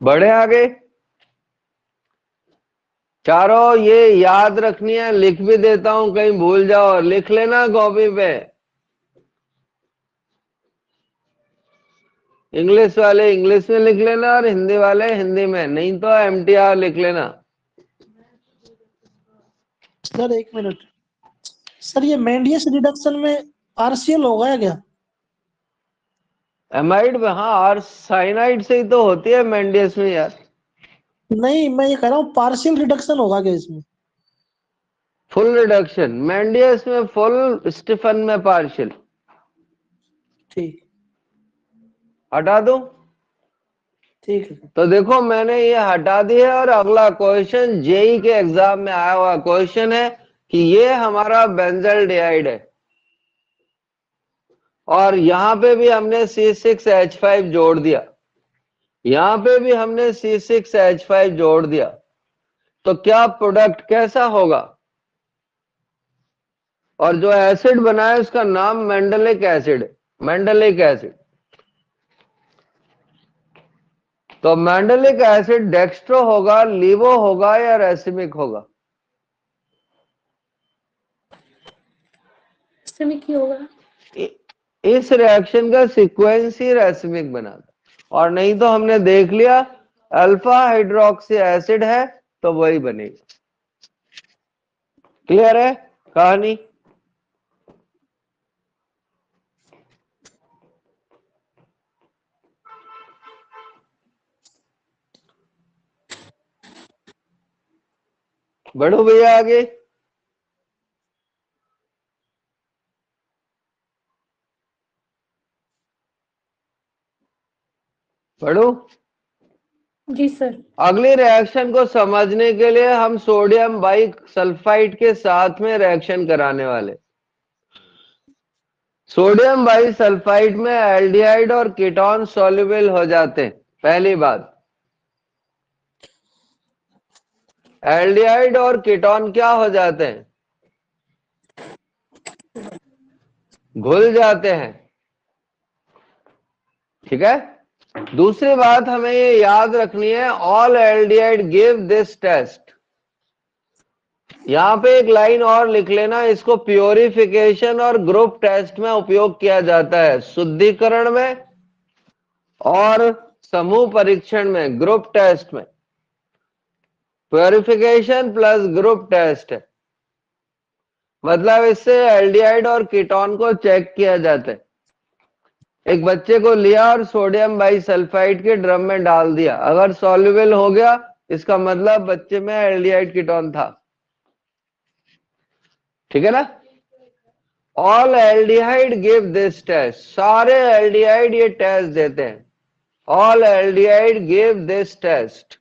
बढ़े आगे। चारों ये याद रखनी है, लिख भी देता हूं, कहीं भूल जाओ, लिख लेना कॉपी पे। इंग्लिश वाले इंग्लिश में लिख लेना और हिंदी वाले हिंदी में, नहीं तो एमटीआर लिख लेना। सर एक मिनट सर, ये मेंडियस रिडक्शन में पार्शियल होगा या क्या? एमाइड में हाँ, और साइनाइड से ही तो होती है मेंडियस में यार। नहीं, मैं ये कह रहा हूँ पार्शियल रिडक्शन होगा क्या इसमें? फुल रिडक्शन मेंडियस में फुल, स्टीफन में पार्शियल। ठीक, हटा दूं? ठीक है। तो देखो मैंने ये हटा दिया, और अगला क्वेश्चन जेई के एग्जाम में आया हुआ क्वेश्चन है कि ये हमारा बेंजल्डिहाइड है, और यहां पे भी हमने C6H5 जोड़ दिया, यहां पे भी हमने C6H5 जोड़ दिया, तो क्या प्रोडक्ट कैसा होगा? और जो एसिड बना है उसका नाम मेंडेलिक एसिड है, मेंडेलिक एसिड। तो मेंडेलिक एसिड डेक्स्ट्रो होगा, लीवो होगा या रेसिमिक होगा? रेसिमिक ही होगा। इस रिएक्शन का सीक्वेंस ही रेसिमिक बना था, और नहीं तो हमने देख लिया अल्फा हाइड्रोक्सी एसिड है तो वही बनेगा। क्लियर है कहानी? बढ़ो भैया आगे। बढ़ो। जी सर। अगली रिएक्शन को समझने के लिए हम सोडियम बाई सल्फाइड के साथ में रिएक्शन कराने वाले। सोडियम बाई सल्फाइड में एल्डिहाइड और कीटोन सॉल्युबल हो जाते हैं। पहली बात, एल्डिहाइड और कीटोन क्या हो जाते हैं? घुल जाते हैं। ठीक है। दूसरी बात हमें ये याद रखनी है, all aldehyde give this test. यहां पे एक लाइन और लिख लेना, इसको प्योरिफिकेशन और ग्रुप टेस्ट में उपयोग किया जाता है, शुद्धिकरण में और समूह परीक्षण में, ग्रुप टेस्ट में। प्योरिफिकेशन प्लस ग्रुप टेस्ट है, मतलब इससे एल्डिहाइड और कीटोन को चेक किया जाता है। एक बच्चे को लिया और सोडियम बाइसल्फाइड के ड्रम में डाल दिया, अगर सॉल्युबल हो गया इसका मतलब बच्चे में एल्डिहाइड कीटोन था। ठीक है ना? All aldehyde give this test, सारे एल्डिहाइड ये टेस्ट देते हैं। All aldehyde give this test,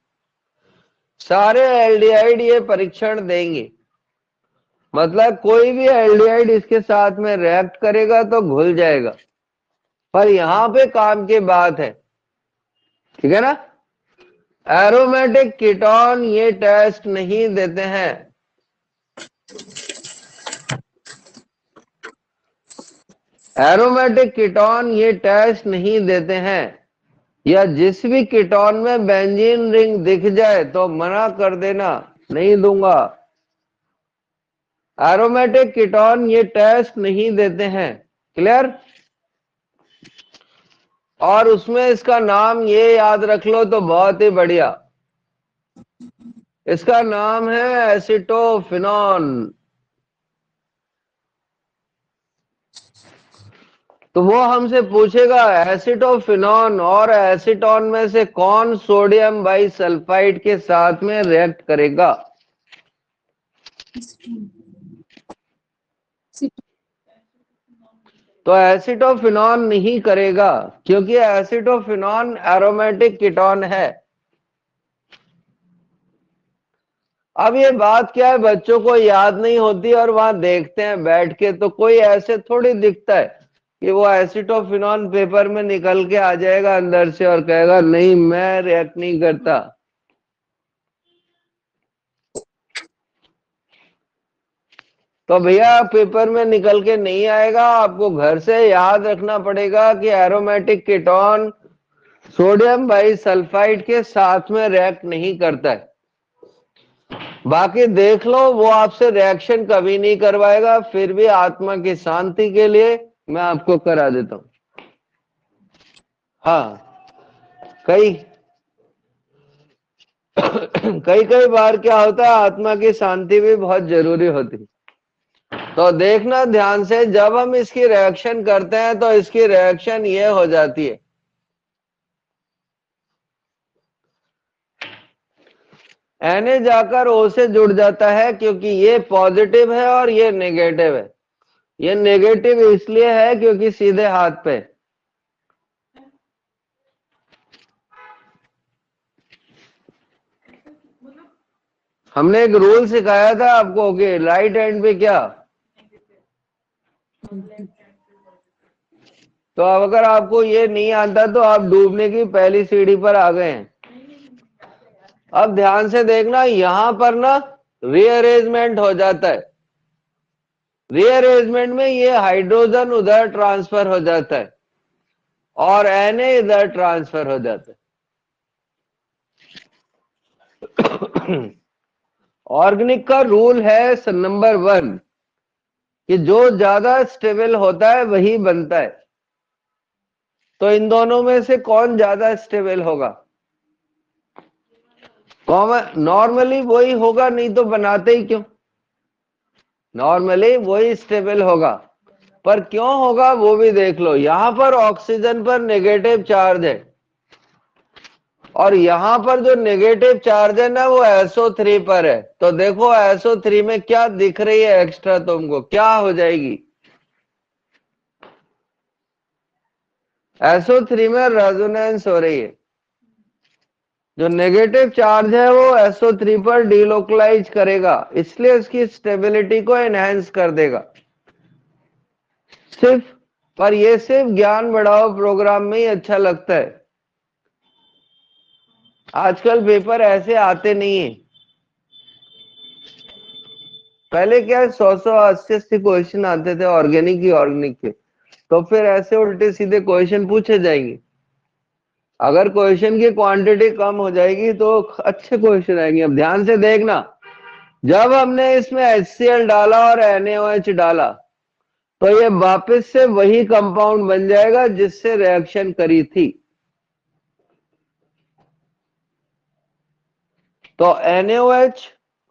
सारे एल्डिहाइड ये परीक्षण देंगे। मतलब कोई भी एल्डिहाइड इसके साथ में रिएक्ट करेगा तो घुल जाएगा। पर यहां पे काम की बात है, ठीक है ना? एरोमेटिक कीटोन ये टेस्ट नहीं देते हैं। एरोमेटिक कीटोन ये टेस्ट नहीं देते हैं, या जिस भी कीटोन में बेंजीन रिंग दिख जाए तो मना कर देना, नहीं दूंगा। एरोमेटिक कीटोन ये टेस्ट नहीं देते हैं। क्लियर? और उसमें इसका नाम ये याद रख लो तो बहुत ही बढ़िया, इसका नाम है एसिटोफिनॉन। तो वो हमसे पूछेगा एसिटोफिनॉन और एसीटोन में से कौन सोडियम बाइसल्फाइड के साथ में रिएक्ट करेगा? तो एसिटोफिनॉन नहीं करेगा, क्योंकि एसिटोफिनॉन एरोमेटिक कीटोन है। अब ये बात क्या है, बच्चों को याद नहीं होती और वहां देखते हैं बैठ के, तो कोई ऐसे थोड़ी दिखता है कि वो एसिटोफिनॉन पेपर में निकल के आ जाएगा अंदर से और कहेगा नहीं मैं रिएक्ट नहीं करता। तो भैया पेपर में निकल के नहीं आएगा, आपको घर से याद रखना पड़ेगा कि एरोमेटिक कीटोन सोडियम बाइसल्फाइड के साथ में रिएक्ट नहीं करता है। बाकी देख लो, वो आपसे रिएक्शन कभी नहीं करवाएगा, फिर भी आत्मा की शांति के लिए मैं आपको करा देता हूं। हाँ, कई कई कई बार क्या होता है, आत्मा की शांति भी बहुत जरूरी होती है। तो देखना ध्यान से, जब हम इसकी रिएक्शन करते हैं तो इसकी रिएक्शन ये हो जाती है। Na जाकर O से जुड़ जाता है, क्योंकि ये पॉजिटिव है और ये नेगेटिव है। ये नेगेटिव इसलिए है क्योंकि सीधे हाथ पे। हमने एक रूल सिखाया था आपको कि राइट हैंड पे क्या, तो अब अगर आपको ये नहीं आता तो आप डूबने की पहली सीढ़ी पर आ गए हैं। अब ध्यान से देखना, यहां पर ना रीअरेंजमेंट हो जाता है। रीअरेंजमेंट में ये हाइड्रोजन उधर ट्रांसफर हो जाता है और Na इधर ट्रांसफर हो जाता है। ऑर्गेनिक का रूल है नंबर 1 कि जो ज्यादा स्टेबल होता है वही बनता है। तो इन दोनों में से कौन ज्यादा स्टेबल होगा? कॉमन नॉर्मली वही होगा, नहीं तो बनाते ही क्यों? नॉर्मली वही स्टेबल होगा, पर क्यों होगा वो भी देख लो। यहां पर ऑक्सीजन पर नेगेटिव चार्ज है और यहां पर जो नेगेटिव चार्ज है ना, वो SO3 पर है। तो देखो SO3 में क्या दिख रही है एक्स्ट्रा, तुमको क्या हो जाएगी? SO3 में रेजोनेंस हो रही है। जो नेगेटिव चार्ज है वो SO3 पर डिलोकलाइज करेगा, इसलिए उसकी स्टेबिलिटी को एनहांस कर देगा। पर ये सिर्फ ज्ञान बढ़ाओ प्रोग्राम में ही अच्छा लगता है। आजकल पेपर ऐसे आते नहीं है। पहले क्या 100 80 क्वेश्चन आते थे ऑर्गेनिक के, तो फिर ऐसे उल्टे सीधे क्वेश्चन पूछे जाएंगे। अगर क्वेश्चन की क्वांटिटी कम हो जाएगी तो अच्छे क्वेश्चन आएंगे। अब ध्यान से देखना, जब हमने इसमें HCl डाला और NaOH डाला तो ये वापस से वही कंपाउंड बन जाएगा जिससे रिएक्शन करी थी। तो NaOH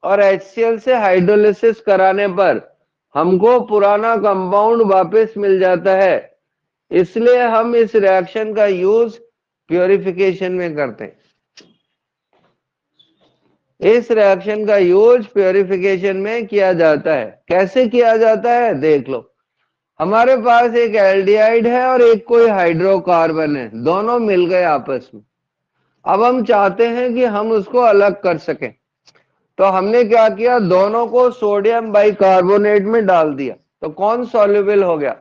और HCl से हाइड्रोलिसिस कराने पर हमको पुराना कंपाउंड वापस मिल जाता है। इसलिए हम इस रिएक्शन का यूज प्योरिफिकेशन में करते हैं। इस रिएक्शन का यूज प्योरिफिकेशन में किया जाता है। कैसे किया जाता है देख लो। हमारे पास एक एल्डिहाइड है और एक कोई हाइड्रोकार्बन है, दोनों मिल गए आपस में। अब हम चाहते हैं कि हम उसको अलग कर सकें, तो हमने क्या किया, दोनों को सोडियम बाइकार्बोनेट में डाल दिया। तो कौन सॉल्युबल हो गया?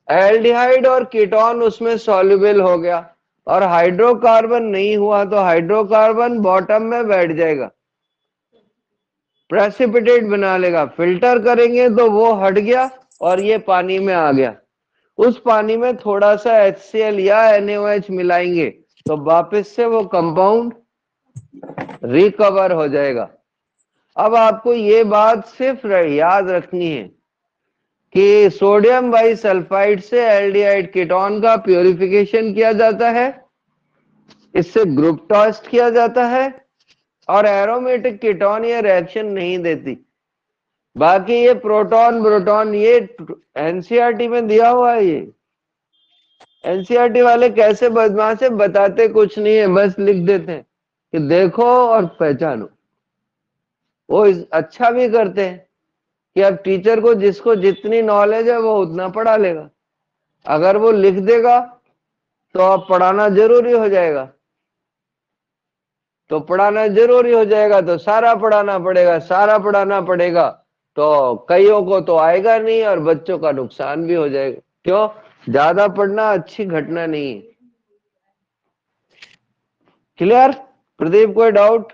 एल्डिहाइड और कीटोन उसमें सॉल्युबल हो गया। और हाइड्रोकार्बन नहीं हुआ तो हाइड्रोकार्बन बॉटम में बैठ जाएगा, प्रेसिपिटेट बना लेगा। फिल्टर करेंगे तो वो हट गया और ये पानी में आ गया। उस पानी में थोड़ा सा HCl या NaOH मिलाएंगे तो वापस से वो कंपाउंड रिकवर हो जाएगा। अब आपको ये बात सिर्फ याद रखनी है कि सोडियम बाइसल्फाइड से एल्डिहाइड कीटोन का प्यूरिफिकेशन किया जाता है, इससे ग्रुप टॉस्ट किया जाता है और एरोमेटिक कीटोन ये रिएक्शन नहीं देती। बाकी ये प्रोटॉन प्रोटॉन ये NCERT में दिया हुआ है। ये NCERT वाले कैसे बदमाश है, बताते कुछ नहीं है, बस लिख देते हैं कि देखो और पहचानो। वो अच्छा भी करते हैं कि अब टीचर को जिसको जितनी नॉलेज है वो उतना पढ़ा लेगा। अगर वो लिख देगा तो अब पढ़ाना जरूरी हो जाएगा, तो पढ़ाना जरूरी हो जाएगा तो सारा पढ़ाना पड़ेगा, सारा पढ़ाना पड़ेगा तो कईयों को तो आएगा नहीं और बच्चों का नुकसान भी हो जाएगा। क्यों? ज्यादा पढ़ना अच्छी घटना नहीं है। क्लियर? प्रदीप कोई डाउट?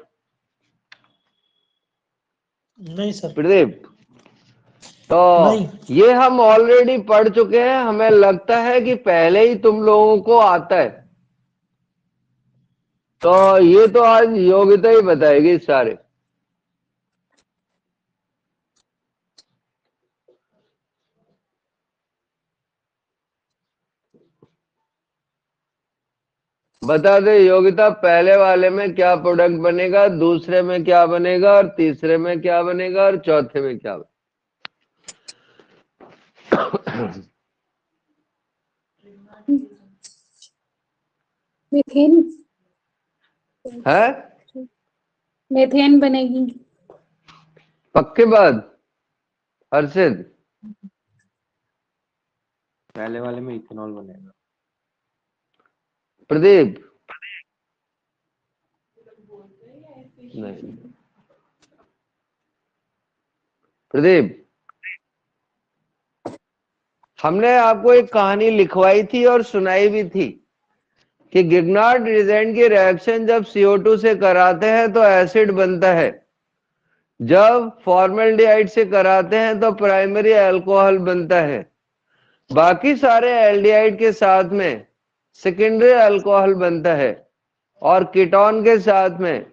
नहीं सर। प्रदीप, तो नहीं। ये हम ऑलरेडी पढ़ चुके हैं, हमें लगता है कि पहले ही तुम लोगों को आता है। तो ये तो आज योग्यता ही बताएगी सारे। बता दे योग्यता, पहले वाले में क्या प्रोडक्ट बनेगा, दूसरे में क्या बनेगा, और तीसरे में क्या बनेगा, और चौथे में क्या बनेगा? मीथेन। है मीथेन बनेगी। पक्के बात हर्षित? पहले वाले में इथेनॉल बनेगा। प्रदीप? नहीं प्रदीप, हमने आपको एक कहानी लिखवाई थी और सुनाई भी थी कि गिग्नार्ड रीजेंट की रिएक्शन जब CO2 से कराते हैं तो एसिड बनता है, जब फॉर्मल्डिहाइड से कराते हैं तो प्राइमरी अल्कोहल बनता है, बाकी सारे एल्डिहाइड के साथ में सेकेंडरी अल्कोहल बनता है, और कीटोन के साथ में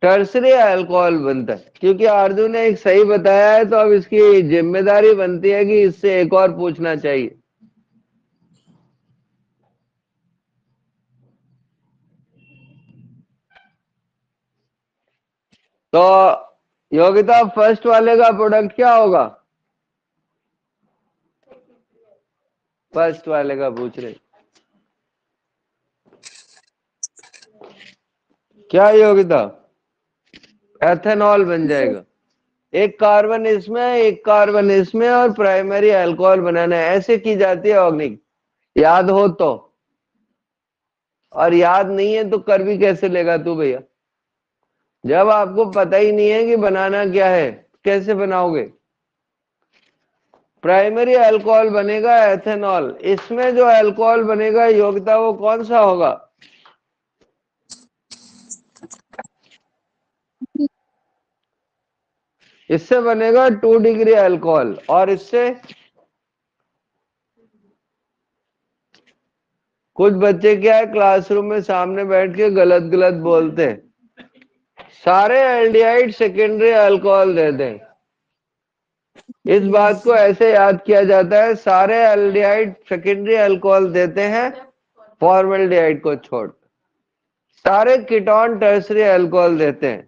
टर्सरी अल्कोहल बनता है। क्योंकि अर्जुन ने एक सही बताया है, तो अब इसकी जिम्मेदारी बनती है कि इससे एक और पूछना चाहिए। तो योगिता, फर्स्ट वाले का प्रोडक्ट क्या होगा? फर्स्ट वाले का पूछ रहे क्या योगिता? एथेनॉल बन जाएगा। एक कार्बन इसमें, एक कार्बन इसमें, और प्राइमरी अल्कोहल बनाना है। ऐसे की जाती है ऑर्गेनिक, याद हो तो। और याद नहीं है तो कर भी कैसे लेगा तू भैया? जब आपको पता ही नहीं है कि बनाना क्या है, कैसे बनाओगे? प्राइमरी अल्कोहल बनेगा एथेनॉल। इसमें जो अल्कोहल बनेगा योगिता, वो कौन सा होगा? इससे बनेगा 2 डिग्री अल्कोहल। और इससे कुछ बच्चे क्या है, क्लासरूम में सामने बैठ के गलत गलत बोलते हैं, सारे एल्डिहाइड सेकेंडरी अल्कोहल देते हैं। इस बात को ऐसे याद किया जाता है, सारे एल्डिहाइड सेकेंडरी अल्कोहल देते हैं फॉर्मल्डिहाइड को छोड़। सारे कीटोन टर्सरी अल्कोहल देते हैं।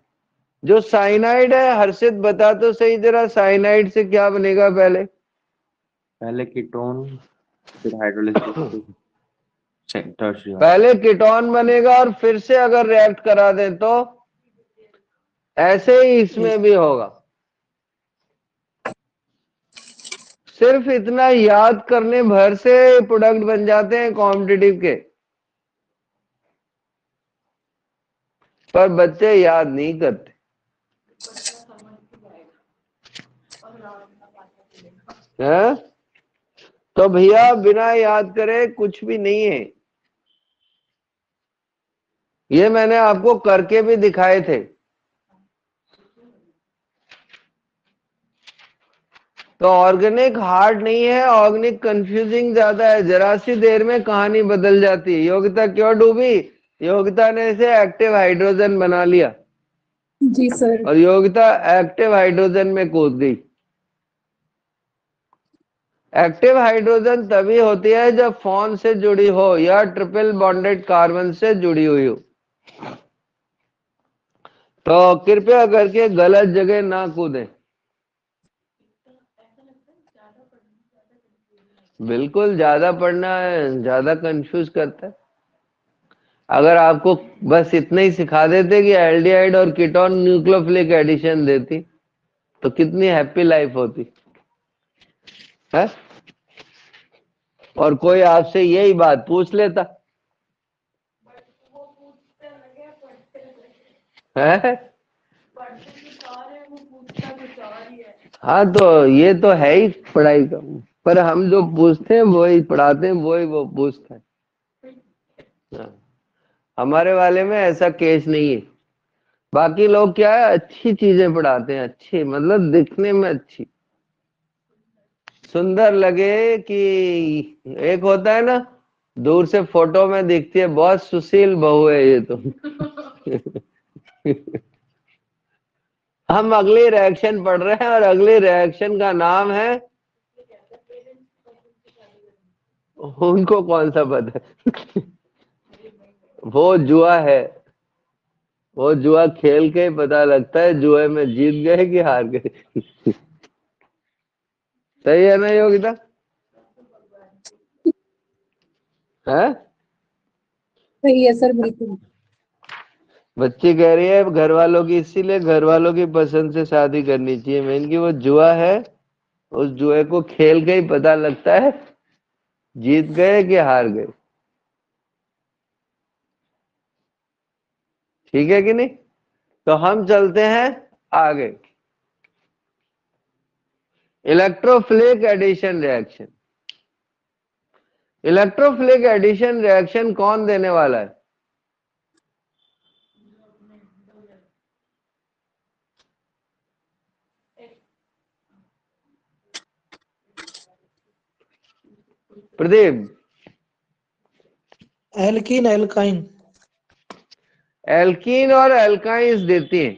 जो साइनाइड है, हर्षित बता तो सही जरा, साइनाइड से क्या बनेगा? पहले कीटोन, फिर हाइड्रोलिसिस, टर्शियरी। पहले कीटोन बनेगा और फिर से अगर रिएक्ट करा दे तो ऐसे ही इसमें भी होगा। सिर्फ इतना याद करने भर से प्रोडक्ट बन जाते हैं कॉम्पिटिटिव के, पर बच्चे याद नहीं करते हैं। तो भैया बिना याद करे कुछ भी नहीं है। ये मैंने आपको करके भी दिखाए थे। तो ऑर्गेनिक हार्ड नहीं है, ऑर्गेनिक कंफ्यूजिंग ज्यादा है। जरा सी देर में कहानी बदल जाती है। योगिता क्यों डूबी? योगिता ने इसे एक्टिव हाइड्रोजन बना लिया, जी सर। और योगिता एक्टिव हाइड्रोजन में कूद गई। एक्टिव हाइड्रोजन तभी होती है जब फॉन से जुड़ी हो या ट्रिपल बॉन्डेड कार्बन से जुड़ी हुई हो। तो कृपया करके गलत जगह ना कूदें। बिल्कुल, ज्यादा पढ़ना है, ज्यादा कंफ्यूज करता है। अगर आपको बस इतना ही सिखा देते कि एल्डिहाइड और कीटोन न्यूक्लियोफिलिक एडिशन देती, तो कितनी हैप्पी लाइफ होती है। और कोई आपसे यही बात पूछ लेता है। हाँ, तो ये तो है ही पढ़ाई का। पर हम जो पूछते हैं वही पढ़ाते हैं, वही वो पूछते हैं। हाँ, हमारे वाले में ऐसा केस नहीं है। बाकी लोग क्या है, अच्छी चीजें पढ़ाते हैं, अच्छी मतलब दिखने में अच्छी, सुंदर लगे कि एक होता है ना, दूर से फोटो में दिखती है बहुत सुशील बहू है ये तो। हम अगली रिएक्शन पढ़ रहे हैं और अगली रिएक्शन का नाम है, उनको कौन सा पता है। वो जुआ है, वो जुआ खेल के ही पता लगता है जुए में जीत गए कि हार गए। सही है ना योगिता? है? सही है सर, बिल्कुल। बच्ची कह रही है घर वालों की, इसीलिए घर वालों की पसंद से शादी करनी चाहिए। मेन की वो जुआ है, उस जुए को खेल के ही पता लगता है जीत गए कि हार गए। ठीक है कि नहीं? तो हम चलते हैं आगे। Electrophilic addition reaction. Electrophilic addition reaction कौन देने वाला है? प्रदीप। Alkene alkyne. एल्कीन और एल्काइंस देती हैं।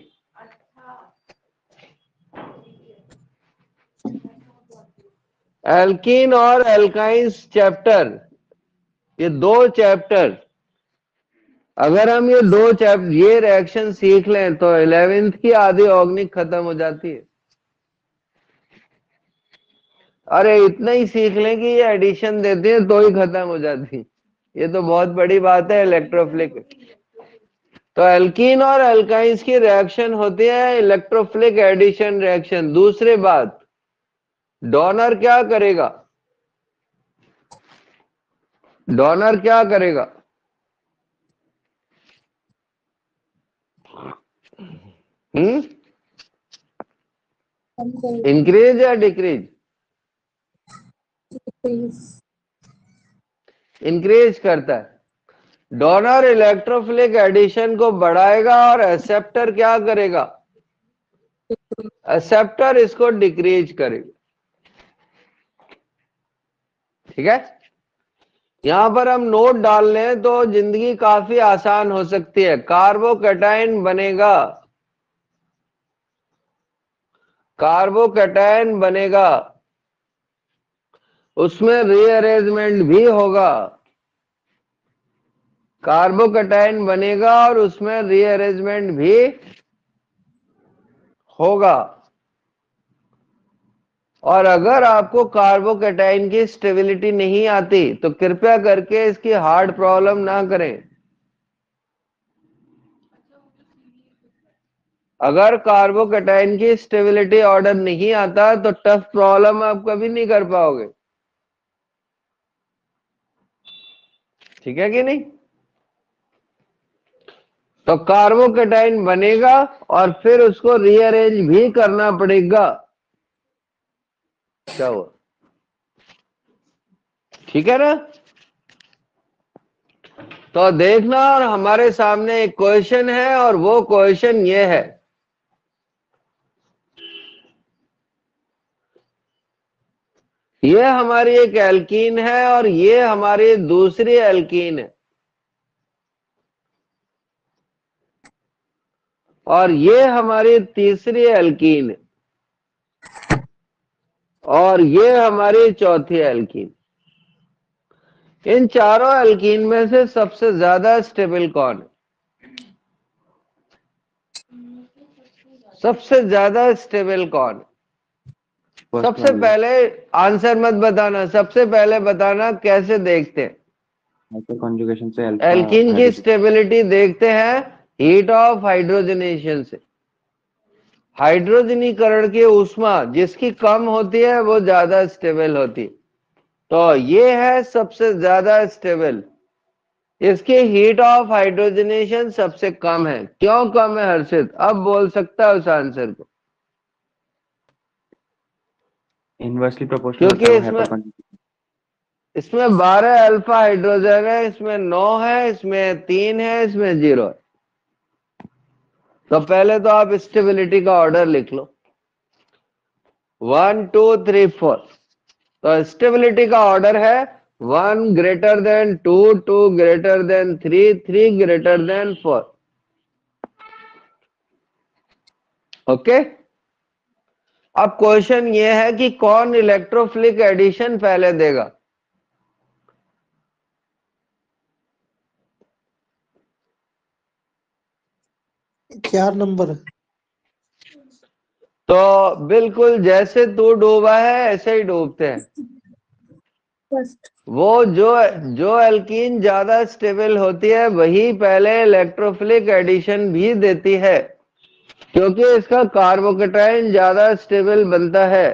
एल्कीन और एल्काइंस चैप्टर, ये दो चैप्टर, अगर हम ये दो चैप्टर ये रिएक्शन सीख लें तो 11th की आधी ऑर्गेनिक खत्म हो जाती है। अरे इतना ही सीख लें कि ये एडिशन देते हैं तो ही खत्म हो जाती है, ये तो बहुत बड़ी बात है इलेक्ट्रोफिलिक। तो एल्कीन और एल्काइंस की रिएक्शन होती है इलेक्ट्रोफिलिक एडिशन रिएक्शन। दूसरी बात, डोनर क्या करेगा? डोनर क्या करेगा? कम करेगा। इंक्रीज या डिक्रीज? Please। इंक्रीज करता है। डोनर इलेक्ट्रोफिलिक एडिशन को बढ़ाएगा और एक्सेप्टर क्या करेगा? एक्सेप्टर इसको डिक्रीज करेगा। ठीक है? यहां पर हम नोट डाल लें तो जिंदगी काफी आसान हो सकती है। कार्बोकैटायन बनेगा, कार्बोकैटायन बनेगा, उसमें रीअरेंजमेंट भी होगा। कार्बोकैटायन बनेगा और उसमें रीअरेंजमेंट भी होगा। और अगर आपको कार्बोकैटायन की स्टेबिलिटी नहीं आती तो कृपया करके इसकी हार्ड प्रॉब्लम ना करें। अगर कार्बोकैटायन की स्टेबिलिटी ऑर्डर नहीं आता तो टफ प्रॉब्लम आप कभी नहीं कर पाओगे। ठीक है कि नहीं? तो कार्बोकैटायन बनेगा और फिर उसको रीअरेंज भी करना पड़ेगा। क्या हुआ? ठीक है ना? तो देखना, और हमारे सामने एक क्वेश्चन है और वो क्वेश्चन ये है, ये हमारी एक एल्कीन है और ये हमारी दूसरी एल्कीन है, और ये हमारी तीसरी एल्कीन है, और ये हमारी चौथी एल्कीन। इन चारों एल्कीन में से सबसे ज्यादा स्टेबल कौन है? सबसे ज्यादा स्टेबल कौन है? फर्स्ट सबसे वाले पहले आंसर मत बताना, सबसे पहले बताना कैसे देखते हैं। हाइपर कॉन्जुगेशन से अल्फा एल्कीन की हाइड्रोजन। स्टेबिलिटी देखते हैं हीट ऑफ हाइड्रोजनेशन से। हाइड्रोजनीकरण की ऊष्मा जिसकी कम होती है वो ज्यादा स्टेबल होती है। तो ये है सबसे ज्यादा स्टेबल, इसकी हीट ऑफ हाइड्रोजनेशन सबसे कम है। क्यों कम है हर्षित? अब बोल सकता है उस आंसर को। इनवर्सली प्रोपोर्शनल होता क्योंकि है वो इसमें हाइपर कॉन्जुगेशन। इसमें 12 अल्फा हाइड्रोजन है, इसमें 9 है, इसमें 3 है, इसमें 0 है। तो पहले तो आप स्टेबिलिटी का ऑर्डर लिख लो, 1 2 3 4। तो स्टेबिलिटी का ऑर्डर है 1 greater than 2, 2 greater than 3, 3 greater than 4। Okay. अब क्वेश्चन ये है कि कौन इलेक्ट्रोफिलिक एडिशन पहले देगा। चार नंबर। तो बिल्कुल जैसे तू डूबा है ऐसे ही डूबते हैं। फर्स्ट। वो जो एल्कीन ज्यादा स्टेबल होती है वही पहले इलेक्ट्रोफिलिक एडिशन भी देती है, क्योंकि इसका कार्बोकेटाइन ज्यादा स्टेबल बनता है।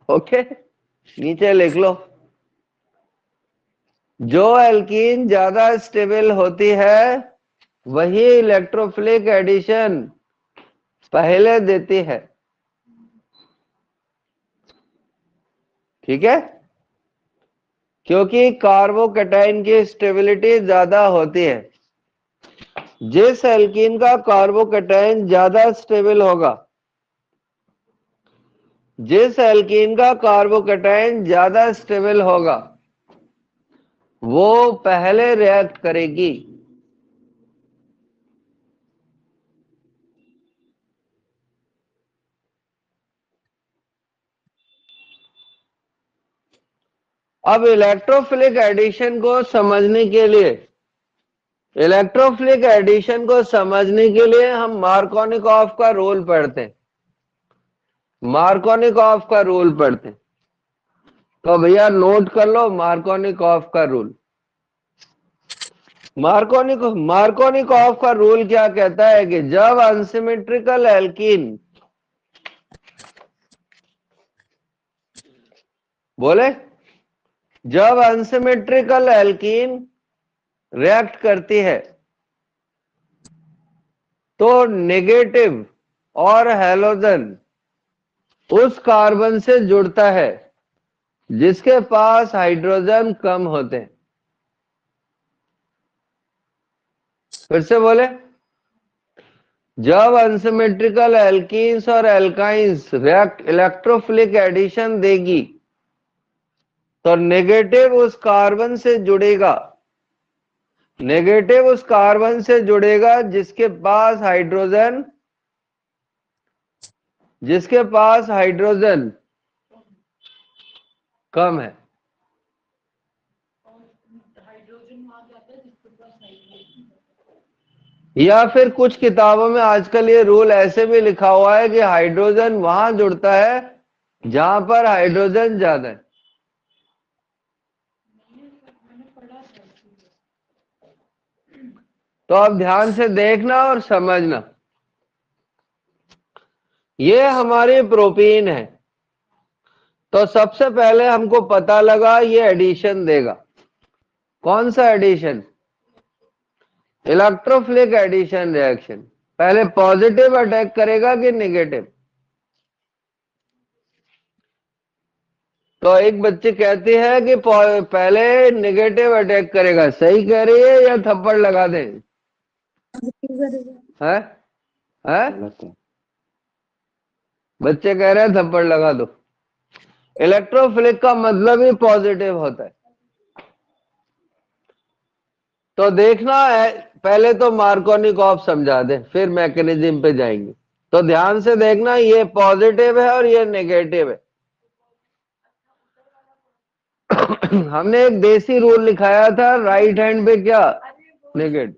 ओके, नीचे लिख लो, जो एल्कीन ज्यादा स्टेबल होती है वही इलेक्ट्रोफिलिक एडिशन पहले देती है। ठीक है, क्योंकि कार्बोकेटाइन की स्टेबिलिटी ज्यादा होती है। जिस एल्कीन का कार्बोकेटाइन ज्यादा स्टेबल होगा, जिस एल्कीन का कार्बोकेटाइन ज्यादा स्टेबल होगा वो पहले रिएक्ट करेगी। अब इलेक्ट्रोफिलिक एडिशन को समझने के लिए, इलेक्ट्रोफिलिक एडिशन को समझने के लिए हम मार्कोनिकॉफ का रूल पढ़ते हैं। मार्कोनिकॉफ का रूल पढ़ते हैं। तो भैया नोट कर लो मार्कोनिकॉफ का रूल। मार्कोनिकॉफ का रूल क्या कहता है कि जब अनसिमेट्रिकल एल्कीन, बोले, जब अनसिमेट्रिकल एल्कीन रिएक्ट करती है तो नेगेटिव और हैलोजन उस कार्बन से जुड़ता है जिसके पास हाइड्रोजन कम होते हैं। फिर से बोले, जब अनसिमेट्रिकल एल्कीन्स और एल्काइंस रिएक्ट इलेक्ट्रोफिलिक एडिशन देगी तो नेगेटिव उस कार्बन से जुड़ेगा, नेगेटिव उस कार्बन से जुड़ेगा जिसके पास हाइड्रोजन कम है। या फिर कुछ किताबों में आजकल ये रूल ऐसे भी लिखा हुआ है कि हाइड्रोजन वहां जुड़ता है जहां पर हाइड्रोजन ज्यादा है। तो अब ध्यान से देखना और समझना, ये हमारी प्रोपीन है। तो सबसे पहले हमको पता लगा ये एडिशन देगा। कौन सा एडिशन? Electrophilic addition reaction. पहले पॉजिटिव अटैक करेगा कि नेगेटिव? तो एक बच्ची कहती है कि पहले नेगेटिव अटैक करेगा। सही कह रही है या थप्पड़ लगा दें? है? गलत है। बच्चे कह रहे हैं थप्पड़ लगा दो। इलेक्ट्रोफिलिक का मतलब ही पॉजिटिव होता है। तो देखना है, पहले तो मार्कोनिकॉफ समझा दे फिर मैकेनिज्म पे जाएंगे। तो ध्यान से देखना, ये पॉजिटिव है और ये नेगेटिव है। हमने एक देसी रूल लिखाया था, राइट हैंड पे क्या? नेगेटिव।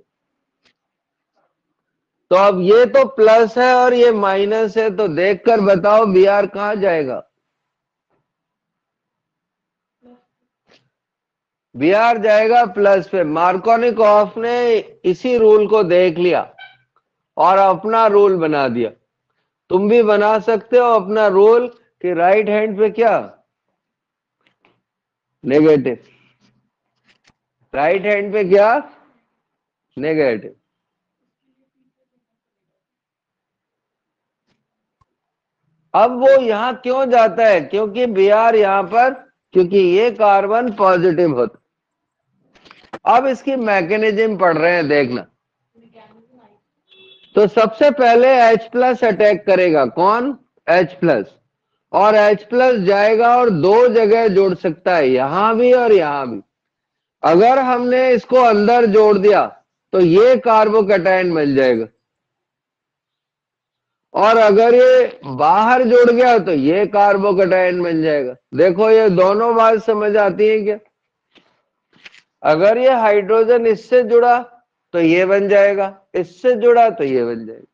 तो अब ये तो प्लस है और ये माइनस है, तो देखकर बताओ Br कहां जाएगा? Br जाएगा प्लस पे। मार्कोनिकॉफ ने इसी रूल को देख लिया और अपना रूल बना दिया। तुम भी बना सकते हो अपना रूल कि राइट हैंड पे क्या? नेगेटिव। राइट हैंड पे क्या? नेगेटिव। अब वो यहां क्यों जाता है? क्योंकि Br यहां पर, क्योंकि ये कार्बन पॉजिटिव होता। अब इसकी मैकेनिज्म पढ़ रहे हैं, देखना। तो सबसे पहले H प्लस अटैक करेगा, कौन? H plus. और H प्लस जाएगा और दो जगह जोड़ सकता है, यहां भी और यहां भी। अगर हमने इसको अंदर जोड़ दिया तो ये कार्बोकैटायन मिल जाएगा, और अगर ये बाहर जुड़ गया तो ये कार्बोकैटायन बन जाएगा। देखो ये दोनों बात समझ आती है क्या? अगर ये हाइड्रोजन इससे जुड़ा तो ये बन जाएगा, इससे जुड़ा तो ये बन जाएगा।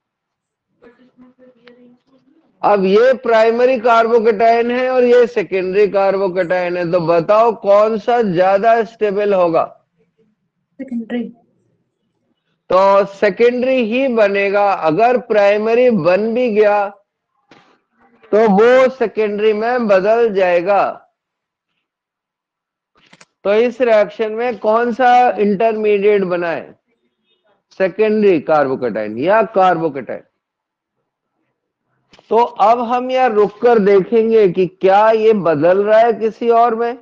अब ये प्राइमरी कार्बोकैटायन है और ये सेकेंडरी कार्बोकैटायन है, तो बताओ कौन सा ज्यादा स्टेबल होगा? सेकेंडरी। तो सेकेंडरी ही बनेगा। अगर प्राइमरी बन भी गया तो वो सेकेंडरी में बदल जाएगा। तो इस रिएक्शन में कौन सा इंटरमीडिएट बना है? सेकेंडरी कार्बोकैटायन या कार्बोकैटायन। तो अब हम यह रुककर देखेंगे कि क्या ये बदल रहा है किसी और में।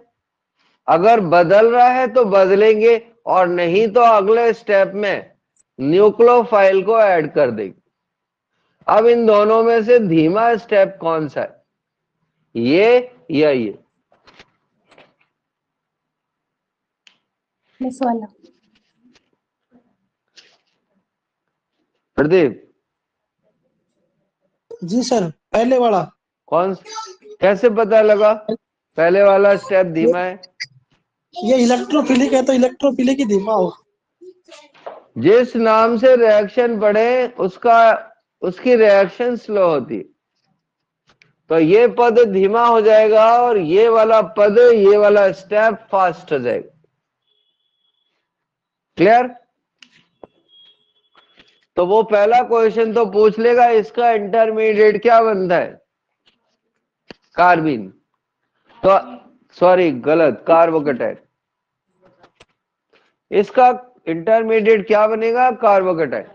अगर बदल रहा है तो बदलेंगे, और नहीं तो अगले स्टेप में न्यूक्लियोफाइल को ऐड कर देंगे। अब इन दोनों में से धीमा स्टेप कौन सा है, ये या ये? प्लस वाला। प्रदीप, जी सर, पहले वाला। कौन? कैसे पता लगा पहले वाला स्टेप धीमा है? ये इलेक्ट्रोफिलिक है तो इलेक्ट्रोफिलिक ही धीमा होगा। जिस नाम से रिएक्शन पढ़े उसकी रिएक्शन स्लो होती है, तो ये पद धीमा हो जाएगा और ये वाला पद, ये वाला स्टेप फास्ट हो जाएगा। क्लियर? तो वो पहला क्वेश्चन तो पूछ लेगा, इसका इंटरमीडिएट क्या बनता है? कार्बिन। तो सॉरी, गलत, कार्बोकैटायन। इसका इंटरमीडिएट क्या बनेगा? कार्बोकैटायन।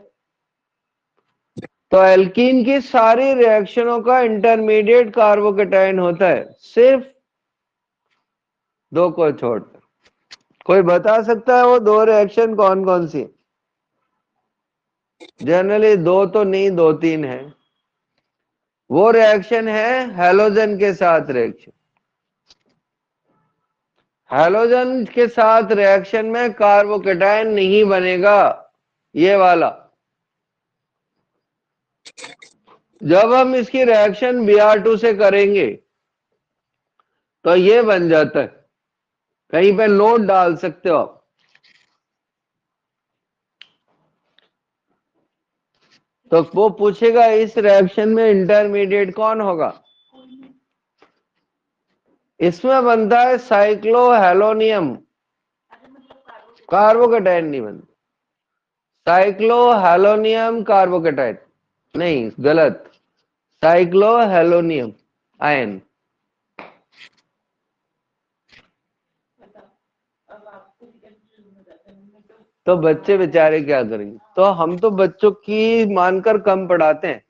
तो एल्कीन की सारी रिएक्शनों का इंटरमीडिएट कार्बोकैटायन होता है, सिर्फ दो को छोड़कर। कोई बता सकता है वो दो रिएक्शन कौन कौन सी? जनरली दो तो नहीं, दो तीन है। वो रिएक्शन है हैलोजन के साथ रिएक्शन। हैलोजन के साथ रिएक्शन में कार्बोकैटायन नहीं बनेगा, ये वाला। जब हम इसकी रिएक्शन Br2 से करेंगे तो ये बन जाता है। कहीं पे नोट डाल सकते हो आप। तो वो पूछेगा इस रिएक्शन में इंटरमीडिएट कौन होगा? इसमें बनता है साइक्लोहेलोनियम, कार्बोकैटायन नहीं बनता। साइक्लोहेलोनियम कार्बोकैटायन नहीं, गलत, साइक्लोहेलोनियम आयन। तो बच्चे बेचारे क्या करेंगे? तो हम तो बच्चों की मानकर कम पढ़ाते हैं,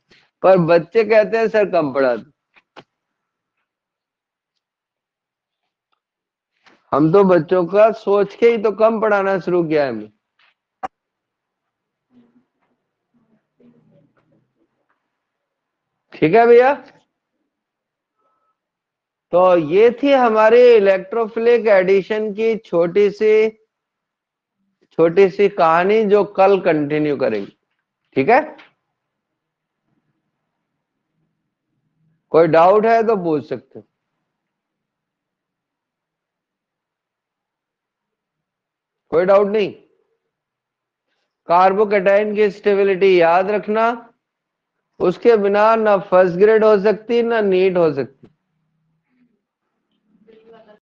पर बच्चे कहते हैं सर कम पढ़ाते। हम तो बच्चों का सोच के ही तो कम पढ़ाना शुरू किया है हमने। ठीक है भैया? तो ये थी हमारी इलेक्ट्रोफिलिक एडिशन की छोटी सी कहानी, जो कल कंटिन्यू करेंगे। ठीक है? कोई डाउट है तो पूछ सकते हो। कोई डाउट नहीं? कार्बोकैटायन की स्टेबिलिटी याद रखना, उसके बिना ना फर्स्ट ग्रेड हो सकती ना नीट हो सकती।